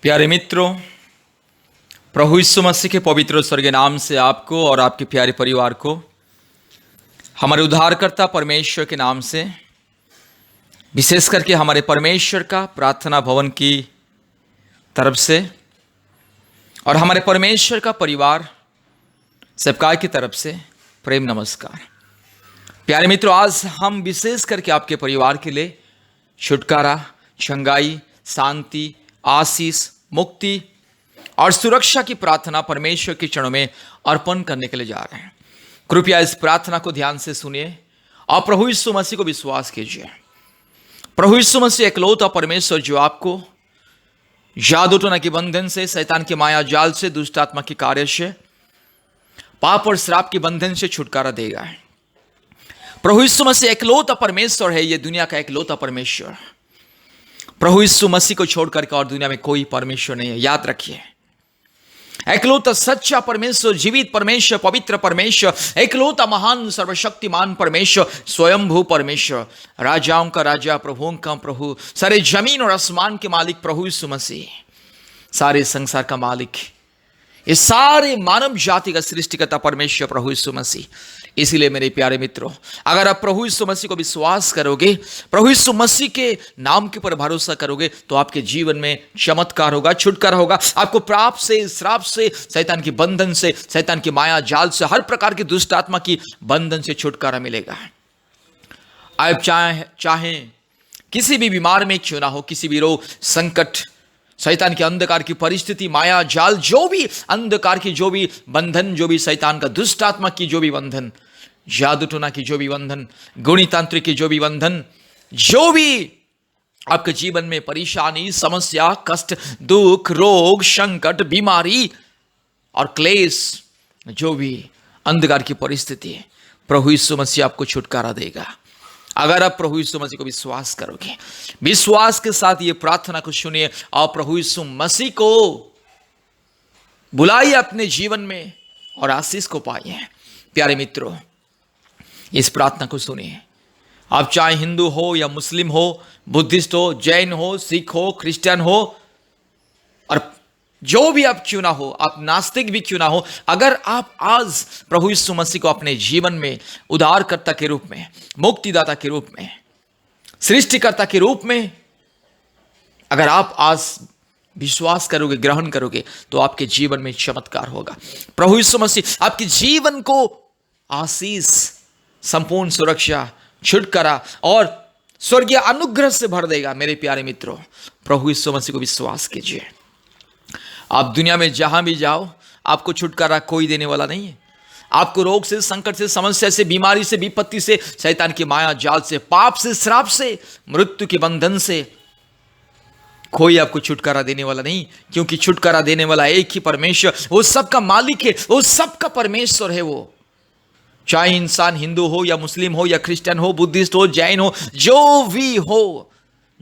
प्यारे मित्रों, प्रभु यीशु मसीह के पवित्र स्वर्गीय नाम से आपको और आपके प्यारे परिवार को हमारे उद्धारकर्ता परमेश्वर के नाम से, विशेष करके हमारे परमेश्वर का प्रार्थना भवन की तरफ से और हमारे परमेश्वर का परिवार सेवकाय की तरफ से प्रेम नमस्कार। प्यारे मित्रों, आज हम विशेष करके आपके परिवार के लिए छुटकारा, चंगाई, शांति, आशीष, मुक्ति और सुरक्षा की प्रार्थना परमेश्वर के चरणों में अर्पण करने के लिए जा रहे हैं। कृपया इस प्रार्थना को ध्यान से सुनिए और प्रभु यीशु मसीह को विश्वास कीजिए। प्रभु यीशु मसीह एकलौता परमेश्वर जो आपको जादू टोना के बंधन से, शैतान के माया जाल से, दुष्ट आत्मा के कार्य से, पाप और श्राप के बंधन से छुटकारा देगा। प्रभु यीशु मसीह एकलौता परमेश्वर है, ये दुनिया का एकलौता परमेश्वर। प्रभु यीशु मसीह को छोड़कर और दुनिया में कोई परमेश्वर नहीं है, याद रखिए। एकलौता सच्चा परमेश्वर, जीवित परमेश्वर, पवित्र परमेश्वर, एकलौता महान सर्वशक्तिमान परमेश्वर, स्वयंभू परमेश्वर, राजाओं का राजा, प्रभुओं का प्रभु, सारे जमीन और आसमान के मालिक प्रभु यीशु मसीह, सारे संसार का मालिक, इस सारे मानव जाति का सृष्टिकर्ता परमेश्वर प्रभु यीशु मसीह। इसीलिए मेरे प्यारे मित्रों, अगर आप प्रभु यीशु मसीह को विश्वास करोगे, प्रभु यीशु मसीह के नाम के पर भरोसा करोगे, तो आपके जीवन में चमत्कार होगा, छुटकारा होगा। आपको पाप से, श्राप से, शैतान के बंधन से, शैतान की माया जाल से, हर प्रकार की दुष्ट आत्मा की बंधन से छुटकारा मिलेगा। आप चाहें किसी भी बीमार में क्यों ना हो, किसी भी रोग, संकट, शैतान के अंधकार की परिस्थिति, माया जाल, जो भी अंधकार की जो भी बंधन, जो भी शैतान का दुष्ट आत्मा की जो भी बंधन, जादू टोना की जो भी बंधन, गुणितांत्रिक की जो भी बंधन, जो भी आपके जीवन में परेशानी, समस्या, कष्ट, दुख, रोग, संकट, बीमारी और क्लेश, जो भी अंधकार की परिस्थिति है, प्रभु यीशु मसीह आपको छुटकारा देगा। अगर आप प्रभु यीशु मसीह को विश्वास करोगे, विश्वास के साथ ये प्रार्थना को सुनिए और प्रभु यीशु मसीह को बुलाइए अपने जीवन में और आशीष को पाइए। प्यारे मित्रों, इस प्रार्थना को सुनिए। आप चाहे हिंदू हो या मुस्लिम हो, बुद्धिस्ट हो, जैन हो, सिख हो, क्रिश्चियन हो, और जो भी आप क्यों ना हो, आप नास्तिक भी क्यों ना हो, अगर आप आज प्रभु यीशु मसीह को अपने जीवन में उद्धारकर्ता के रूप में, मुक्तिदाता के रूप में, सृष्टिकर्ता के रूप में अगर आप आज विश्वास करोगे, ग्रहण करोगे, तो आपके जीवन में चमत्कार होगा। प्रभु यीशु मसीह आपके जीवन को आशीष, संपूर्ण सुरक्षा, छुटकारा और स्वर्गीय अनुग्रह से भर देगा। मेरे प्यारे मित्रों, प्रभु यीशु मसीह को विश्वास कीजिए। आप दुनिया में जहां भी जाओ, आपको छुटकारा कोई देने वाला नहीं है। आपको रोग से, संकट से, समस्या से, बीमारी से, विपत्ति से, शैतान की माया जाल से, पाप से, श्राप से, मृत्यु के बंधन से कोई आपको छुटकारा देने वाला नहीं, क्योंकि छुटकारा देने वाला एक ही परमेश्वर, वो सबका मालिक है, वो सबका परमेश्वर है। वो चाहे इंसान हिंदू हो या मुस्लिम हो या क्रिश्चियन हो, बुद्धिस्ट हो, जैन हो, जो भी हो,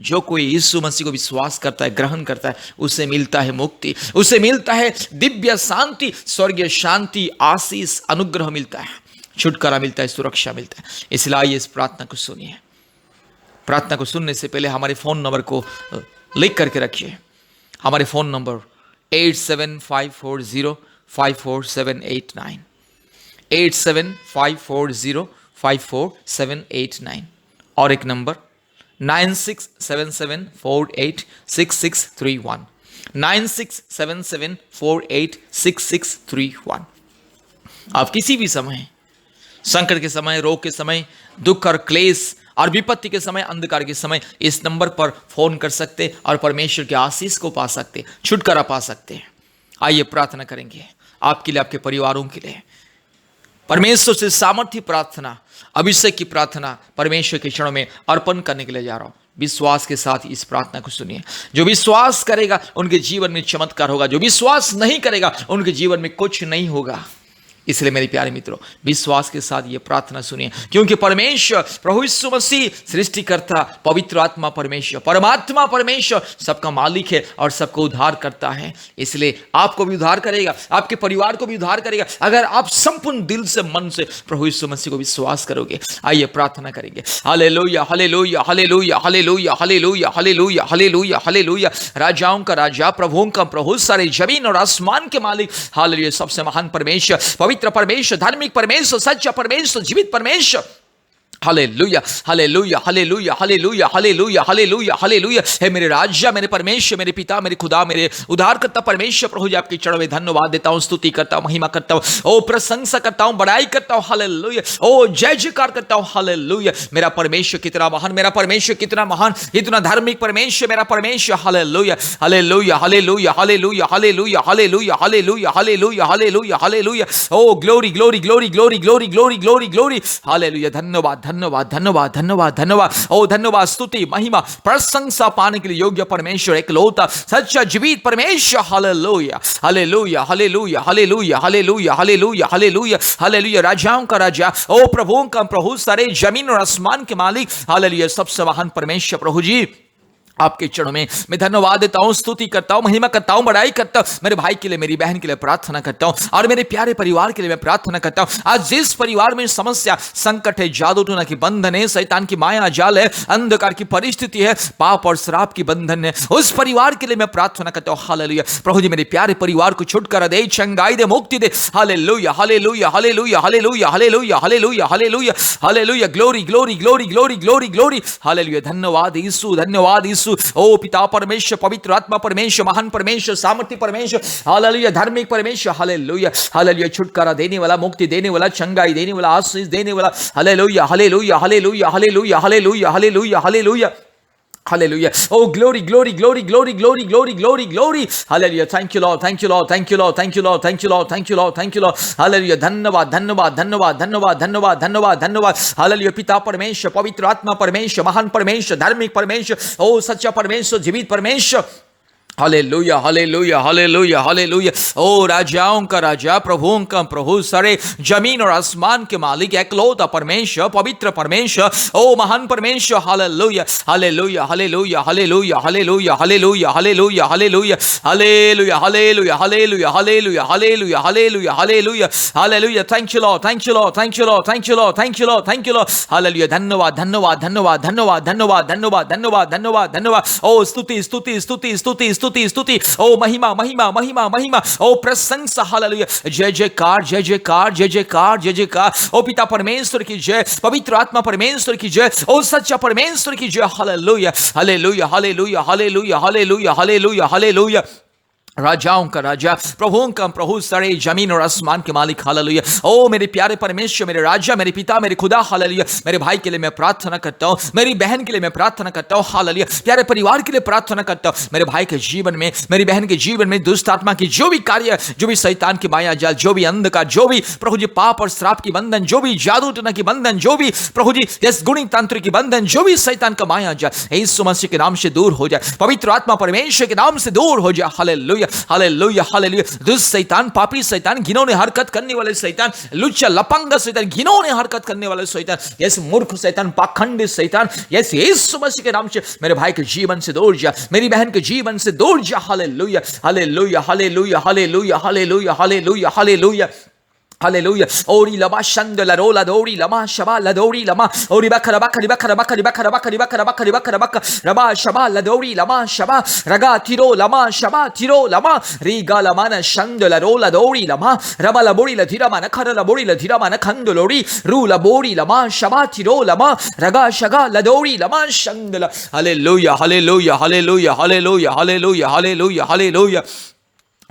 जो कोई यीशु मसीह को विश्वास करता है, ग्रहण करता है, उसे मिलता है मुक्ति, उसे मिलता है दिव्य शांति, स्वर्गीय शांति, आशीष, अनुग्रह मिलता है, छुटकारा मिलता है, सुरक्षा मिलता है। इसलिए आइए इस प्रार्थना को सुनिए। प्रार्थना को सुनने से पहले हमारे फोन नंबर को लिख करके रखिए। हमारे फोन नंबर 8754054789, 8754054789, और एक नंबर 9677486631, 9677486631। आप किसी भी समय, संकट के समय, रोग के समय, दुख और क्लेश और विपत्ति के समय, अंधकार के समय, इस नंबर पर फोन कर सकते और परमेश्वर के आशीष को पा सकते, छुटकारा पा सकते हैं। आइए प्रार्थना करेंगे आपके लिए, आपके परिवारों के लिए। परमेश्वर से सामर्थ्य प्रार्थना, अभिषेक की प्रार्थना परमेश्वर के चरणों में अर्पण करने के लिए जा रहा हूं। विश्वास के साथ इस प्रार्थना को सुनिए। जो विश्वास करेगा उनके जीवन में चमत्कार होगा, जो विश्वास नहीं करेगा उनके जीवन में कुछ नहीं होगा। इसलिए मेरे प्यारे मित्रों, विश्वास के साथ ये प्रार्थना सुनिए, क्योंकि परमेश्वर प्रभु यीशु मसीह सृष्टिकर्ता, पवित्र आत्मा परमेश्वर, परमात्मा परमेश्वर सबका मालिक है और सबको उद्धार करता है। इसलिए आपको भी उद्धार करेगा, आपके परिवार को भी उद्धार करेगा, अगर आप संपूर्ण दिल से, मन से प्रभु यीशु मसीह को विश्वास करोगे। आइए प्रार्थना करेंगे। Hallelujah, hallelujah, hallelujah, hallelujah, hallelujah, hallelujah, hallelujah, hallelujah. राजाओं का राजा, प्रभुओं का प्रभु, सारे जमीन और आसमान के मालिक, हालेलुया, सबसे महान परमेश्वर, पवित्र परमेश्वर, धार्मिक परमेश्वर, सच्चा परमेश्वर, जीवित परमेश्वर। हालेलुया, hallelujah, hallelujah, hallelujah, hallelujah, hallelujah, हालेलुया। हे मेरे राजा, मेरे परमेश्वर, मेरे पिता, मेरे खुदा, मेरे उद्धारकर्ता परमेश्वर, प्रभु जी आपके चरणों में धन्यवाद देता हूं, स्तुति करता हूं, महिमा करता हूं, ओ प्रशंसा करता हूं, बड़ाई करता हूं। हालेलुया, ओ जय जयकार करता हूं। हालेलुया, मेरा परमेश्वर कितना महान, मेरा परमेश्वर कितना महान, इतना धार्मिक परमेश्वर, मेरा परमेश्वर। हालेलुया, hallelujah, hallelujah, hallelujah, hallelujah, hallelujah, hallelujah, hallelujah, hallelujah, hallelujah. ओ glory, glory, glory, glory, glory, glory, glory, glory. हालेलुया, धन्यवाद, धन्यवाद, धन्यवाद, धन्यवाद, धन्यवाद। ओ धन्यवाद, स्तुति, महिमा, प्रशंसा पाने के लिए योग्य परमेश्वर, एकलौता सच्चा जीवित परमेश्वर। हालेलुया, hallelujah, hallelujah, hallelujah, hallelujah, hallelujah, hallelujah, hallelujah. राजाओं का राजा, ओ प्रभुओं का प्रभु, सारे जमीन और आसमान के मालिक, हालेलुया, सबसे महान परमेश्वर, प्रभु जी आपके चरणों में मैं धन्यवाद देता हूं, स्तुति करता हूं, महिमा करता हूं, बड़ाई करता हूं। मेरे भाई के लिए, मेरी बहन के लिए प्रार्थना करता हूं, और मेरे प्यारे परिवार के लिए मैं प्रार्थना करता हूं। आज जिस परिवार में समस्या, संकट है, जादू टोना की बंधन है, शैतान की माया जाल है, अंधकार की परिस्थिति है, पाप और श्राप की बंधन है, उस परिवार के लिए मैं प्रार्थना करता हूं। हालेलुया, प्रभु जी मेरे प्यारे परिवार को छुटकारा दे, चंगाई दे, मुक्ति दे। हालेलुया, hallelujah, hallelujah, hallelujah, hallelujah, hallelujah, hallelujah, हालेलुया। Glory, glory, glory, glory, glory, glory. हालेलुया, धन्यवाद यीशु, धन्यवाद यीशु। ओ पिता परमेश्वर, पवित्र आत्मा परमेश्वर, महान परमेश्वर, सामर्थ्य परमेश्वर, हालेलुया, धार्मिक परमेश्वर। हालेलुया, हालेलुया, छुटकारा देने वाला, मुक्ति देने वाला, चंगाई देने वाला, आशीष देने वाला। Hallelujah, hallelujah, hallelujah, hallelujah, hallelujah, hallelujah, hallelujah, hallelujah. O glory, glory, glory, glory, glory, glory, glory, glory. Hallelujah, thank you Lord, thank you Lord, thank you Lord, thank you Lord, thank you Lord, thank you Lord, thank you Lord. Hallelujah, धन्यवाद, धन्यवाद, धन्यवाद, धन्यवाद, धन्यवाद, धन्यवाद, धन्यवाद। Hallelujah, पिता परमेश्वर, पवित्र आत्मा परमेश्वर, महान परमेश्वर, धार्मिक परमेश्वर, ओ सच्चा परमेश्वर, जीवित परमेश्वर। हालेलुया, हालेलुया, हालेलुया, हालेलुया। ओ राजाओं का राजा, प्रभुओं का प्रभु, सारे जमीन और आसमान के मालिक, एकलौता परमेश्वर, पवित्र परमेश्वर, ओ महान परमेश्वर। हालेलुया, hallelujah, hallelujah, hallelujah, hallelujah, hallelujah, hallelujah, hallelujah, hallelujah, hallelujah, hallelujah, hallelujah, hallelujah, hallelujah, hallelujah, hallelujah. Thank you Lord, thank you Lord, thank you Lord, thank you Lord, thank you Lord, thank you Lord. Hallelujah, धन्यवाद, धन्यवाद, धन्यवाद, धन्यवाद, धन्यवाद, धन्यवाद, धन्यवाद, धन्यवाद, धन्यवाद। ओ स्तुति, स्तुति, स्तुति, स्तुति, स्तुति, स्तुति, ओ महिमा, महिमा, महिमा, महिमा, ओ प्रशंसा। हालेलुया, जय जयकार, जय जयकार, जय जयकार, जय जयकार। ओ पिता परमेश्वर की जय, पवित्र आत्मा परमेश्वर की जय, ओ सच्चा परमेश्वर की जय। Hallelujah, hallelujah, hallelujah, hallelujah, hallelujah, hallelujah, hallelujah. राजाओं का राजा, प्रभुओं का प्रभु, सारे जमीन और आसमान के मालिक। हालेलुया, ओ मेरे प्यारे परमेश्वर, मेरे राजा, मेरे पिता, मेरे खुदा। हालेलुया, मेरे भाई के लिए मैं प्रार्थना करता हूं, मेरी बहन के लिए मैं प्रार्थना करता हूं। हालेलुया, प्यारे परिवार के लिए प्रार्थना करता हूं। मेरे भाई के जीवन में, मेरी बहन के जीवन में दुष्ट आत्मा की जो भी कार्य, जो भी शैतान की माया जाल, जो भी अंधकार, जो भी प्रभु जी पाप और श्राप की बंधन, जो भी जादू टोना की बंधन, जो भी प्रभु जी यस गुणी तंत्र की बंधन, जो भी शैतान का माया जाल, यीशु मसीह के नाम से दूर हो जाए, पवित्र आत्मा परमेश्वर के नाम से दूर हो जाए। Hallelujah, hallelujah, hallelujah. दुष्ट शैतान, पापी शैतान, घिनौने हरकत करने वाले शैतान, लुच्चा लपंगा शैतान, घिनौने हरकत करने वाले शैतान, यस मूर्ख शैतान, पाखंडी शैतान, यस यीशु मसीह के नाम से मेरे भाई के जीवन से दूर जा, मेरी बहन के जीवन से दूर जा। Hallelujah, hallelujah, hallelujah, hallelujah, hallelujah, hallelujah, hallelujah, hallelujah. ओरी लमा शंद लरोला दोरी लमा शबा लदोरी लमा ओरी बखरा बखरी बखरा बखरी बखरा बखरी बखरा बखरी बखरा बख रबा शबा लदोरी लमा शबा रगा तिरो लमा शबा तिरो लमा रीगा लमा न शंद लरोला दोरी लमा रबा लबोरी लधिरा मान खरा लबोरी लधिरा मान खंद लोरी रू लबोरी लमा शबा तिरो लमा रगा शगा लदोरी लमा शंद ल। हालेलुया, hallelujah, hallelujah, hallelujah, hallelujah, hallelujah, hallelujah.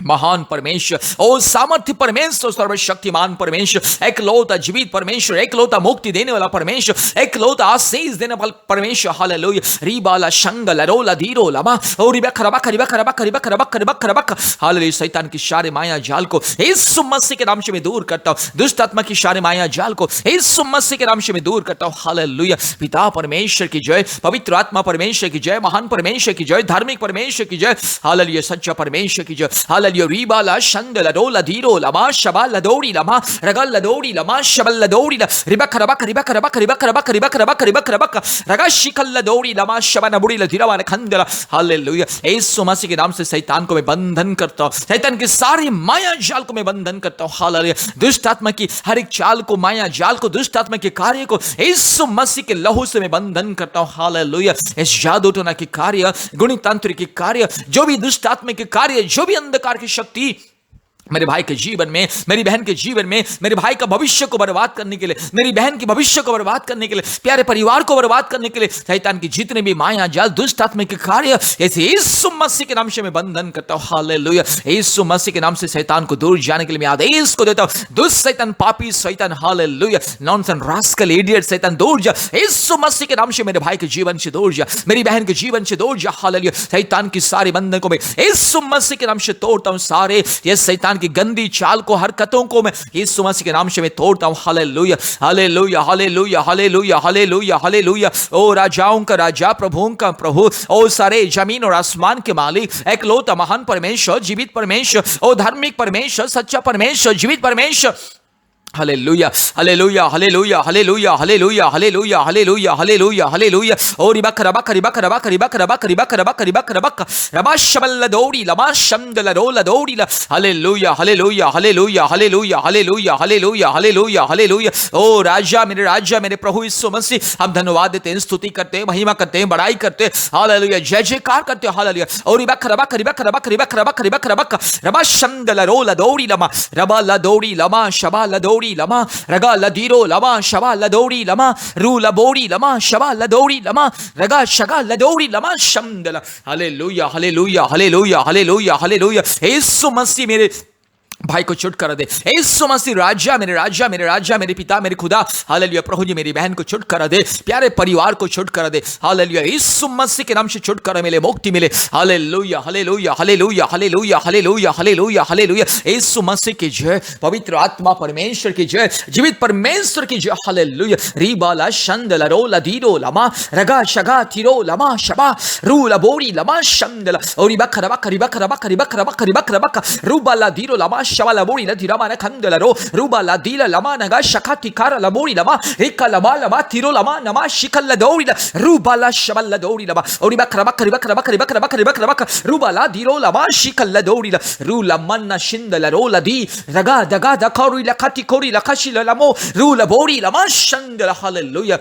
महान परमेश्वर, ओ सामर्थ्य परमेश्वर, सर्वशक्तिमान परमेश्वर, एकलौता जीवित परमेश्वर, एकलौता मुक्ति देने वाला परमेश्वर, एकलौता आशीष देने वाला परमेश्वर। हालेलुया, रीबाला शंगल रोला धीरो लमा और बखरबा खरिबा खरबा खरिबा खरबा खरिबा खरबा। हालेलुया, शैतान की सारे माया जाल को यीशु मसीह के नाम से मैं दूर करता हूं, दुष्ट आत्मा की सारे माया जाल को यीशु मसीह के नाम से मैं दूर करता हूं। हालेलुया, पिता परमेश्वर की जय, पवित्र आत्मा परमेश्वर की जय, महान परमेश्वर की जय, धार्मिक परमेश्वर की जय। हालेलुया, सच्चा परमेश्वर की जय। हालेलुया रीबा ला शंद लडोला धीरो लमा शबा लदोड़ी लमा रगल लदोड़ी लमा शबल लदोड़ी रिबक रबक रिबक रबक रिबक रबक रिबक रबक रिबक रबक रगा शिकल लदोड़ी लमा शबा नबुड़ी लधीरा खंदला। हालेलुया यीशु मसीह के नाम से शैतान को मैं बंधन करता हूँ, शैतान की सारी माया जाल को मैं बंधन करता हूँ। हालेलुया दुष्ट आत्मा की हर एक चाल को, माया जाल को, दुष्ट आत्मा के कार्य को यीशु मसीह के लहू से मैं बंधन करता हूँ। हालेलुया इस जादू टोना के कार्य, गुणितांत्र के कार्य, जो भी दुष्ट आत्मा के कार्य, जो भी अंधकार की शक्ति मेरे भाई के जीवन में, मेरी बहन के जीवन में, मेरे भाई का भविष्य को बर्बाद करने के लिए, मेरी बहन के भविष्य को बर्बाद करने के लिए, प्यारे परिवार को बर्बाद करने के लिए शैतान की जितने भी माया जाल, दुष्ट आत्मा के कार्य, ऐसे यीशु मसीह के नाम से मैं बंधन करता हूं। हालेलुया यीशु मसीह के नाम से शैतान को दूर जाने के लिए मैं आदेश को देता हूं। दुष्ट शैतान, पापी शैतान, हालेलुया नॉनसेंस रास्कल इडियट शैतान दूर जा, यीशु मसीह के नाम से मेरे भाई के जीवन से दूर जा, मेरी बहन के जीवन से दूर जा। हालेलुया शैतान की सारी बंधन को मैं यीशु मसीह के नाम से तोड़ता हूं। सारे ये शैतान की गंदी चाल को, हरकतों को मैं यीशु मसीह के नाम से मैं तोड़ता हूं। हालेलुया hallelujah hallelujah hallelujah hallelujah hallelujah ओ राजाओं का राजा, प्रभुओं का प्रभु, ओ सारे जमीन और आसमान के मालिक, एकलौता महान परमेश्वर, जीवित परमेश्वर, ओ धार्मिक परमेश्वर, सच्चा परमेश्वर, जीवित परमेश्वर। हालेलुया hallelujah hallelujah hallelujah hallelujah hallelujah hallelujah hallelujah hallelujah ओ रिबक रबक रिबक रबक रिबक रबक रिबक रबक रिबक रबक रबा शबल दौड़ी लमा शमदल रोल दौड़ी ल। हालेलुया hallelujah hallelujah hallelujah hallelujah hallelujah hallelujah hallelujah ओ राजा, मेरे प्रभु यीशु मसीह, हम धन्यवाद देते हैं, स्तुति करते हैं, महिमा करते हैं, बड़ाई करते हैं। हालेलुया जय जयकार करते हैं। हालेलुया ओ रिबक रबक रिबक रबक रिबक रबक रिबक रबक रबा शमदल रोल दौड़ी लमा रबा ल दौड़ी लमा शबा ल दौड़ी लमा रगा लदीरो लमा शबा लदौड़ी लमा रू लबोड़ी लमा शबा लदौड़ी लमा रगा शगा लदौड़ी लमा शमदला। हालेलुया हालेलुया हालेलुया हालेलुया हालेलुया यीशु मसीह मेरे भाई को छुटकारा दे, यीशु मसीह राजा, मेरे राजा, मेरे राजा, मेरे पिता, मेरे खुदा। हालेलुया प्रभु जी मेरी बहन को छुटकारा दे, प्यारे परिवार को छुटकारा दे। हालेलुया यीशु मसीह के नाम से छुटकारा मिले, मुक्ति मिले। हालेलुया hallelujah hallelujah hallelujah hallelujah hallelujah हालेलुया यीशु मसीह की जय, पवित्र आत्मा परमेश्वर की जय, जीवित परमेश्वर की जय। हालेलुया रीबाला शंदला रोला धीरो लमा रगा शगा थिरो लमा शबा रू लबोड़ी लमा शंदला ओरी बक रबक रिबक रबक रिबक रबक रिबक रबक रूबाला धीरो लमा शबा लबोड़ी लधीरा माने खंदला रो रूबा ला दीला लमा नगा शखा तिकारा लबोड़ी लमा रिका लमा लमा तिरो लमा नमा शिकल लदौड़ी रूबा ला शबल लदौड़ी लमा ओरी बक रबक रिबक रबक रिबक रबक रिबक रबक रूबा ला धीरो लमा शिकल लदौड़ी रू लमन्ना शिंदला रो लदी रगा दगा दखौरी लखती कोरी लखशी लमो रू लबोड़ी लमा शंदला। हालेलुया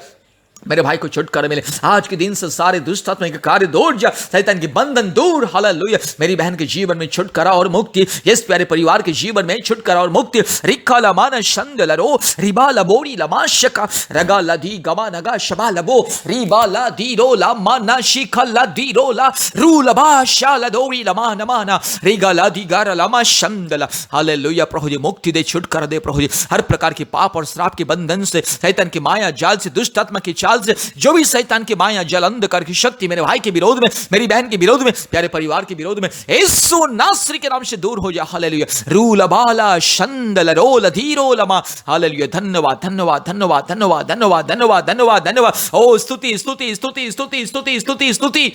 मेरे भाई को छुटकारा मिले आज के दिन से, सारे दुष्ट आत्मा के कार्य दूर जा, शैतान की बंधन दूर। हालेलुया मेरी बहन के जीवन में छुटकारा और मुक्ति, इस प्यारे परिवार के जीवन में छुटकारा और मुक्ति। रिक्का लमाना शंद लरो रिबा लबोड़ी लमा शका रगा लदी गमा नगा शबा लबो रिबा ला दी रो ला माना शिखा ला दी रो ला रू लबा शा लदोड़ी लमा नमाना रिगा ला दी गारा लमा शंदला। हालेलुया प्रभु जी मुक्ति दे, छुटकारा दे प्रभु जी, हर प्रकार के पाप और श्राप के बंधन से, शैतान की माया जाल से, दुष्ट आत्मा की चाल से, जो भी शैतान की माया जाल, अंधकार की शक्ति मेरे भाई के विरोध में, मेरी बहन के विरोध में, प्यारे परिवार के विरोध में, यीशु नासरी के नाम से दूर हो जा। हालेलुया रूल बाला शंदल रोल धीरो लमा। हालेलुया धन्यवाद धन्यवाद धन्यवाद धन्यवाद धन्यवाद धन्यवाद धन्यवाद धन्यवाद ओ स्तुति स्तुति स्तुति स्तुति स्तुति स्तुति स्तुति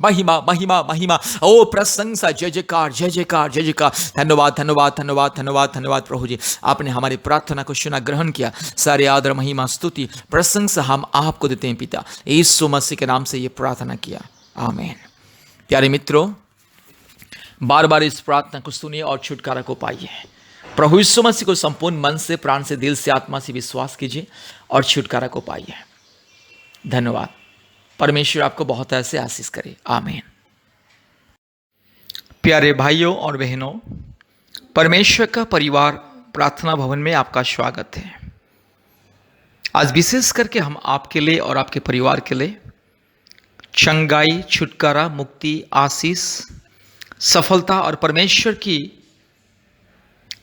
महिमा महिमा महिमा ओ प्रशंसा, जय जयकार जय जयकार जय जयकार। धन्यवाद धन्यवाद धन्यवाद धन्यवाद धन्यवाद प्रभु जी, आपने हमारी प्रार्थना को सुना, ग्रहण किया। सारे आदर महिमा स्तुति प्रशंसा हम आपको देते हैं पिता, यीशु मसीह के नाम से ये प्रार्थना किया, आमीन। प्यारे मित्रों, बार बार इस प्रार्थना को सुनिए और छुटकारा को पाइए। प्रभु यीशु मसीह को संपूर्ण मन से, प्राण से, दिल से, आत्मा से विश्वास कीजिए और छुटकारा को पाइए। धन्यवाद। परमेश्वर आपको बहुत ऐसे आशीष करे, आमीन। प्यारे भाइयों और बहनों, परमेश्वर का परिवार प्रार्थना भवन में आपका स्वागत है। आज विशेष करके हम आपके लिए और आपके परिवार के लिए चंगाई, छुटकारा, मुक्ति, आशीष, सफलता और परमेश्वर की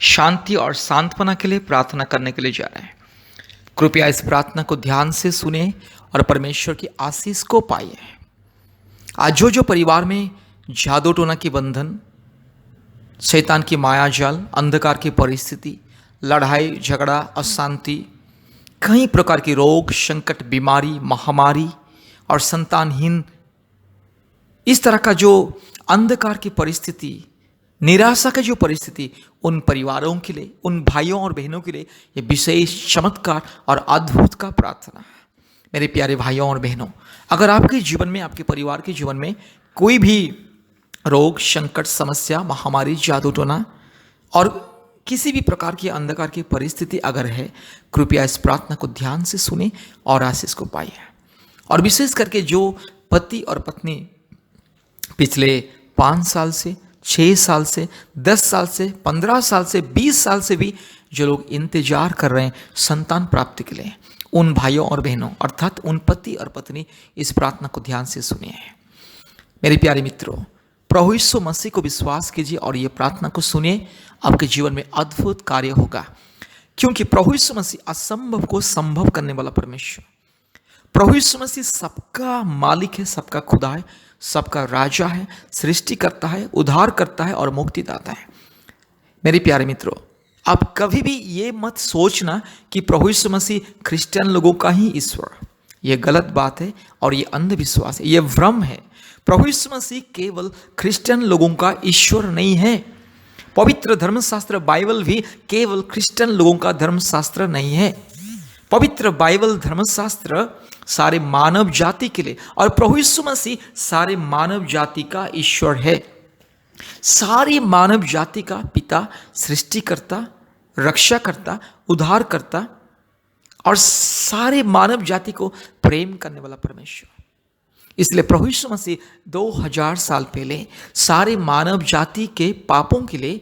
शांति और सांत्वना के लिए प्रार्थना करने के लिए जा रहे हैं। कृपया इस प्रार्थना को ध्यान से सुने और परमेश्वर की आशीष को पाइए। आज जो परिवार में जादू टोना की बंधन, शैतान की माया जाल, अंधकार की परिस्थिति, लड़ाई झगड़ा, अशांति, कई प्रकार की रोग, संकट, बीमारी, महामारी और संतानहीन, इस तरह का जो अंधकार की परिस्थिति निराशा का जो परिस्थिति, उन परिवारों के लिए, उन भाइयों और बहनों के लिए ये विशेष चमत्कार और अद्भुत का प्रार्थना है। मेरे प्यारे भाइयों और बहनों, अगर आपके जीवन में, आपके परिवार के जीवन में कोई भी रोग, संकट, समस्या, महामारी, जादू टोना और किसी भी प्रकार की अंधकार की परिस्थिति अगर है, कृपया इस प्रार्थना को ध्यान से सुने और आशीष को पाइए। और विशेष करके जो पति और पत्नी पिछले 5 साल से, 6 साल से, 10 साल से, 15 साल से, 20 साल से भी जो लोग इंतजार कर रहे हैं संतान प्राप्ति के लिए, उन भाइयों और बहनों अर्थात उन पति और पत्नी इस प्रार्थना को ध्यान से सुनिए। मेरे प्यारे मित्रों, प्रभु यीशु मसीह को विश्वास कीजिए और ये प्रार्थना को सुनिए, आपके जीवन में अद्भुत कार्य होगा। क्योंकि प्रभु यीशु मसीह असंभव को संभव करने वाला परमेश्वर, प्रभु यीशु मसीह सबका मालिक है, सबका खुदा है, सबका राजा है, सृष्टि करता है, उद्धार करता है और मुक्तिदाता है। मेरे प्यारे मित्रों, आप कभी भी ये मत सोचना कि प्रभु यीशु मसीह क्रिश्चियन लोगों का ही ईश्वर, ये गलत बात है और ये अंधविश्वास है, ये भ्रम है। प्रभु यीशु मसीह केवल क्रिश्चियन लोगों का ईश्वर नहीं है। पवित्र धर्मशास्त्र बाइबल भी केवल क्रिश्चियन लोगों का धर्मशास्त्र नहीं है। पवित्र बाइबल धर्मशास्त्र सारे मानव जाति के लिए, और प्रभु यीशु मसीह सारे मानव जाति का ईश्वर है, सारी मानव जाति का पिता, सृष्टिकर्ता, रक्षाकर्ता, उद्धारकर्ता और सारे मानव जाति को प्रेम करने वाला परमेश्वर। इसलिए प्रभु यीशु मसीह 2000 साल पहले सारे मानव जाति के पापों के लिए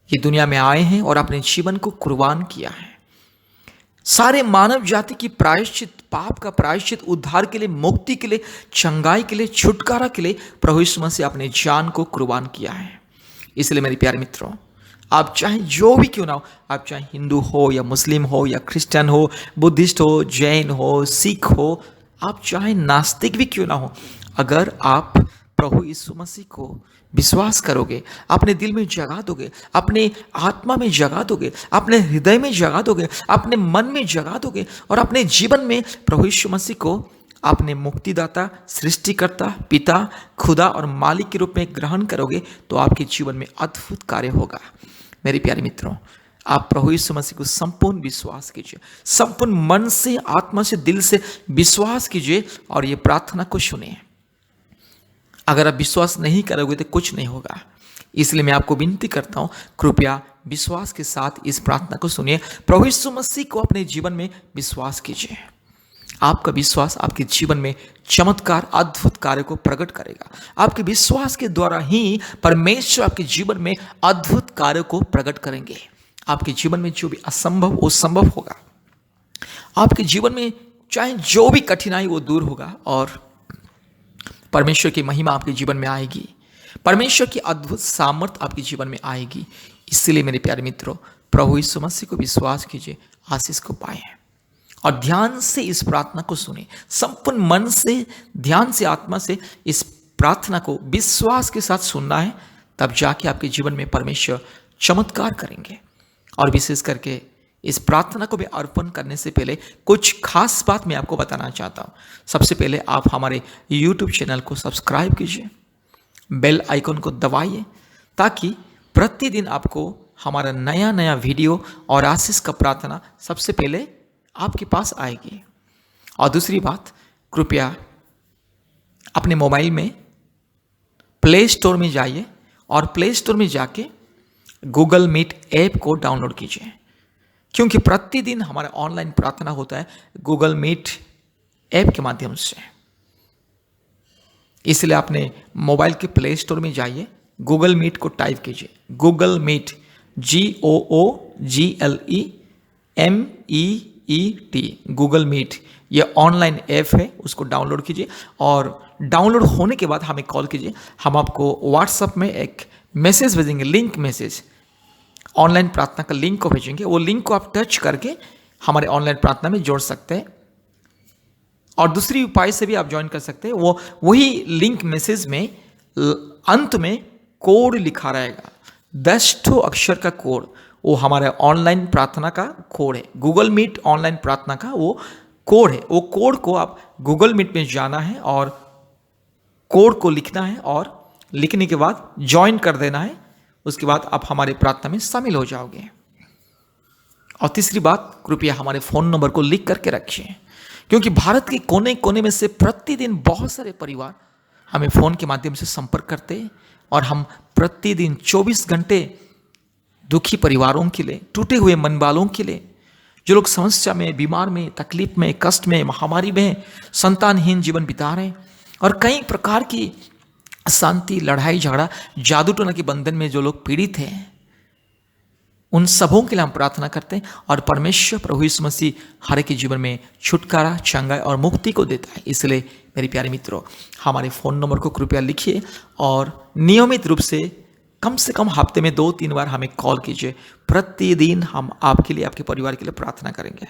ये दुनिया में आए हैं और अपने जीवन को कुर्बान किया है। सारे मानव जाति की प्रायश्चित, पाप का प्रायश्चित, उद्धार के लिए, मुक्ति के लिए, चंगाई के लिए, छुटकारा के लिए प्रभु यीशु मसीह अपने जान को कुर्बान किया है। इसलिए मेरे प्यारे मित्रों, आप चाहे जो भी क्यों ना हो, आप चाहे हिंदू हो या मुस्लिम हो या क्रिश्चियन हो, बुद्धिस्ट हो, जैन हो, सिख हो, आप चाहे नास्तिक भी क्यों ना हो, अगर आप प्रभु यीशु मसीह को विश्वास करोगे, अपने दिल में जगा दोगे, अपने आत्मा में जगा दोगे, अपने हृदय में जगा दोगे, अपने मन में जगा दोगे और अपने जीवन में प्रभु यीशु मसीह को अपने मुक्तिदाता, सृष्टिकर्ता, पिता, खुदा और मालिक के रूप में ग्रहण करोगे, तो आपके जीवन में अद्भुत कार्य होगा। मेरे प्यारे मित्रों, आप प्रभु यीशु मसीह को संपूर्ण विश्वास कीजिए, संपूर्ण मन से, आत्मा से, दिल से विश्वास कीजिए और ये प्रार्थना को सुनिए। अगर आप विश्वास नहीं करोगे तो कुछ नहीं होगा। इसलिए मैं आपको विनती करता हूँ, कृपया विश्वास के साथ इस प्रार्थना को सुनिए। प्रभु यीशु मसीह को अपने जीवन में विश्वास कीजिए। आपका विश्वास आपके जीवन में चमत्कार, अद्भुत कार्य को प्रकट करेगा। आपके विश्वास के द्वारा ही परमेश्वर आपके जीवन में अद्भुत कार्य को प्रकट करेंगे। आपके जीवन में जो भी असंभव वो संभव होगा। आपके जीवन में चाहे जो भी कठिनाई वो दूर होगा और परमेश्वर की महिमा आपके जीवन में आएगी। परमेश्वर की अद्भुत सामर्थ्य आपके जीवन में आएगी। इसलिए मेरे प्यारे मित्रों, प्रभु यीशु मसीह को विश्वास कीजिए, आशीष को पाएं और ध्यान से इस प्रार्थना को सुने। संपूर्ण मन से, ध्यान से, आत्मा से इस प्रार्थना को विश्वास के साथ सुनना है, तब जाके आपके जीवन में परमेश्वर चमत्कार करेंगे। और विशेष करके इस प्रार्थना को भी अर्पण करने से पहले कुछ खास बात मैं आपको बताना चाहता हूँ। सबसे पहले आप हमारे YouTube चैनल को सब्सक्राइब कीजिए, बेल आइकन को दबाइए, ताकि प्रतिदिन आपको हमारा नया नया वीडियो और आशीष का प्रार्थना सबसे पहले आपके पास आएगी। और दूसरी बात, कृपया अपने मोबाइल में प्ले स्टोर में जाइए और प्ले स्टोर में जाके गूगल मीट ऐप को डाउनलोड कीजिए, क्योंकि प्रतिदिन हमारा ऑनलाइन प्रार्थना होता है गूगल मीट ऐप के माध्यम से। इसलिए अपने मोबाइल के प्ले स्टोर में जाइए, गूगल मीट को टाइप कीजिए, Google Meet, GOOGLEMEET, Google Meet, ये ऑनलाइन ऐप है, उसको डाउनलोड कीजिए। और डाउनलोड होने के बाद हमें कॉल कीजिए, हम आपको व्हाट्सएप में एक मैसेज भेजेंगे, लिंक मैसेज, ऑनलाइन प्रार्थना का लिंक को भेजेंगे। वो लिंक को आप टच करके हमारे ऑनलाइन प्रार्थना में जोड़ सकते हैं। और दूसरी उपाय से भी आप ज्वाइन कर सकते हैं। वो वही लिंक मैसेज में अंत में कोड लिखा रहेगा, 10 अक्षर का कोड, वो हमारे ऑनलाइन प्रार्थना का कोड है। गूगल मीट ऑनलाइन प्रार्थना का वो कोड है। वो कोड को आप गूगल मीट में जाना है और कोड को लिखना है और लिखने के बाद ज्वाइन कर देना है, उसके बाद आप हमारे प्रार्थना में शामिल हो जाओगे। और तीसरी बात, कृपया हमारे फ़ोन नंबर को लिख करके रखिए, क्योंकि भारत के कोने कोने में से प्रतिदिन बहुत सारे परिवार हमें फ़ोन के माध्यम से संपर्क करते हैं और हम प्रतिदिन 24 घंटे दुखी परिवारों के लिए, टूटे हुए मन वालों के लिए, जो लोग समस्या में, बीमार में, तकलीफ में, कष्ट में, महामारी में, संतानहीन जीवन बिता रहे हैं और कई प्रकार की अशांति, लड़ाई झगड़ा, जादू टोना के बंधन में जो लोग पीड़ित हैं, उन सबों के लिए हम प्रार्थना करते हैं और परमेश्वर प्रभु यीशु मसीह हर एक के जीवन में छुटकारा, चंगाई और मुक्ति को देता है। इसलिए मेरे प्यारे मित्रों, हमारे फ़ोन नंबर को कृपया लिखिए और नियमित रूप से कम हफ्ते में 2-3 बार हमें कॉल कीजिए। प्रतिदिन हम आपके लिए, आपके परिवार के लिए प्रार्थना करेंगे।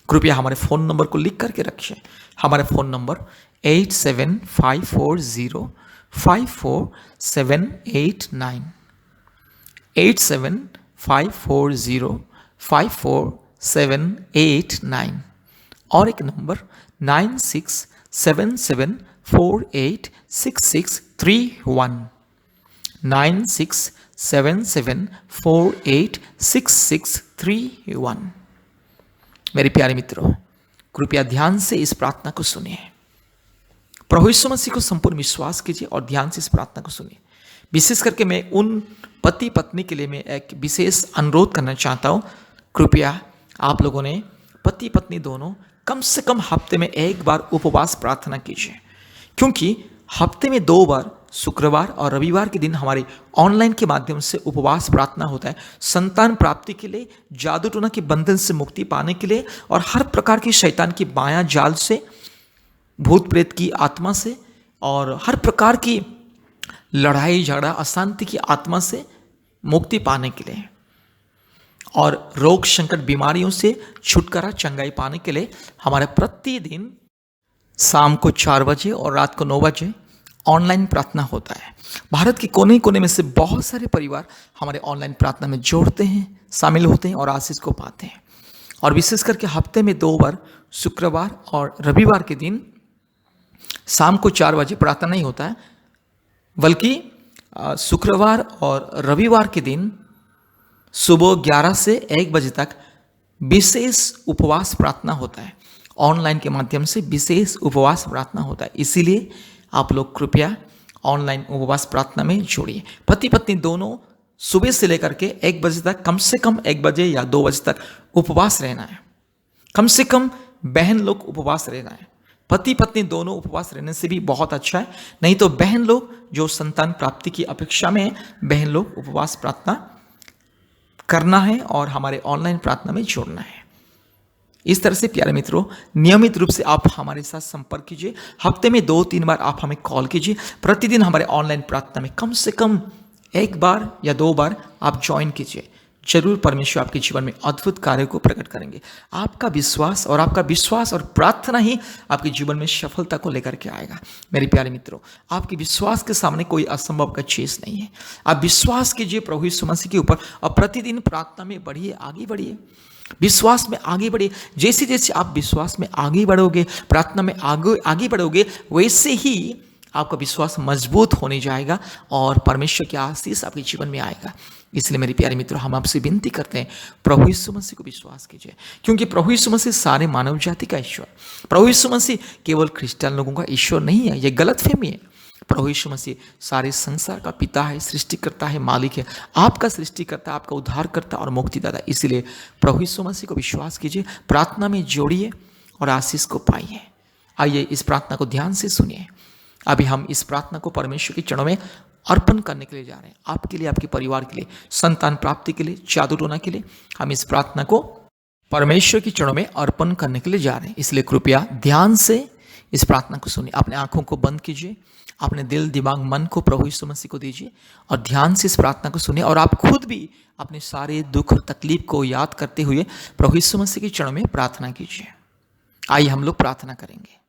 कृपया हमारे फ़ोन नंबर को लिख करके रखिए। हमारा फ़ोन नंबर 8754054789, 8754054789 और एक नंबर 9677486631, 9677486631। मेरे प्यारे मित्रों, कृपया ध्यान से इस प्रार्थना को सुनिए। प्रभु यीशु मसीह को संपूर्ण विश्वास कीजिए और ध्यान से इस प्रार्थना को सुनिए। विशेष करके मैं उन पति पत्नी के लिए मैं एक विशेष अनुरोध करना चाहता हूँ। कृपया आप लोगों ने पति पत्नी दोनों कम से कम हफ्ते में 1 बार उपवास प्रार्थना कीजिए, क्योंकि हफ्ते में 2 बार शुक्रवार और रविवार के दिन हमारे ऑनलाइन के माध्यम से उपवास प्रार्थना होता है, संतान प्राप्ति के लिए, जादू टोना के बंधन से मुक्ति पाने के लिए और हर प्रकार की शैतान की माया जाल से, भूत प्रेत की आत्मा से और हर प्रकार की लड़ाई झगड़ा, अशांति की आत्मा से मुक्ति पाने के लिए और रोग संकट बीमारियों से छुटकारा, चंगाई पाने के लिए हमारे प्रतिदिन शाम को 4 बजे और रात को 9 बजे ऑनलाइन प्रार्थना होता है। भारत के कोने कोने में से बहुत सारे परिवार हमारे ऑनलाइन प्रार्थना में जोड़ते हैं, शामिल होते हैं और आशीष को पाते हैं। और विशेष करके हफ्ते में 2 बार शुक्रवार और रविवार के दिन शाम को 4 बजे प्रार्थना नहीं होता है, बल्कि शुक्रवार और रविवार के दिन सुबह 11 से 1 बजे तक विशेष उपवास प्रार्थना होता है। ऑनलाइन के माध्यम से विशेष उपवास प्रार्थना होता है। इसीलिए आप लोग कृपया ऑनलाइन उपवास प्रार्थना में जोड़िए। पति पत्नी दोनों सुबह से लेकर के 1 बजे तक, कम से कम 1 बजे या 2 बजे तक उपवास रहना है। कम से कम बहन लोग उपवास रहना है। पति पत्नी दोनों उपवास रहने से भी बहुत अच्छा है, नहीं तो बहन लोग जो संतान प्राप्ति की अपेक्षा में है, बहन लोग उपवास प्रार्थना करना है और हमारे ऑनलाइन प्रार्थना में जोड़ना है। इस तरह से प्यारे मित्रों, नियमित रूप से आप हमारे साथ संपर्क कीजिए। हफ्ते में 2-3 बार आप हमें कॉल कीजिए। प्रतिदिन हमारे ऑनलाइन प्रार्थना में कम से कम 1 बार या 2 बार आप ज्वाइन कीजिए। जरूर परमेश्वर आपके जीवन में अद्भुत कार्य को प्रकट करेंगे। आपका विश्वास और प्रार्थना ही आपके जीवन में सफलता को लेकर के आएगा। मेरे प्यारे मित्रों, आपके विश्वास के सामने कोई असंभव का चीज नहीं है। आप विश्वास कीजिए प्रभु यीशु मसीह के ऊपर और प्रतिदिन प्रार्थना में बढ़िए, आगे बढ़िए, विश्वास में आगे बढ़िए। जैसे जैसे आप विश्वास में आगे बढ़ोगे, प्रार्थना में आगे बढ़ोगे, वैसे ही आपका विश्वास मजबूत होने जाएगा और परमेश्वर की आशीष आपके जीवन में आएगा। इसलिए मेरे प्यारे मित्रों, हम आपसे विनती करते हैं, प्रभु यीशु मसीह को विश्वास कीजिए, क्योंकि प्रभु यीशु मसीह सारे मानव जाति का ईश्वर, प्रभु यीशु मसीह केवल क्रिश्चियन लोगों का ईश्वर नहीं है। ये गलतफहमी है। प्रभु यीशु मसीह सारे संसार का पिता है, सृष्टिकर्ता है, मालिक है, आपका सृष्टिकर्ता, आपका उद्धारकर्ता और मुक्तिदाता। इसलिए प्रभु यीशु मसीह को विश्वास कीजिए, प्रार्थना में जोड़िए और आशीष को पाइए। आइए इस प्रार्थना को ध्यान से सुनिए। अभी हम इस प्रार्थना को परमेश्वर के चरणों में अर्पण करने के लिए जा रहे हैं। आपके लिए, आपके परिवार के लिए, संतान प्राप्ति के लिए, जादू टोना के लिए हम इस प्रार्थना को परमेश्वर के चरणों में अर्पण करने के लिए जा रहे हैं। इसलिए कृपया ध्यान से इस प्रार्थना को सुनिए। अपने आंखों को बंद कीजिए, अपने दिल, दिमाग, मन को प्रभु यीशु मसीह को दीजिए और ध्यान से इस प्रार्थना को सुनिए। और आप खुद भी अपने सारे दुख और तकलीफ को याद करते हुए प्रभु यीशु मसीह के चरणों में प्रार्थना कीजिए। आइए हम लोग प्रार्थना करेंगे।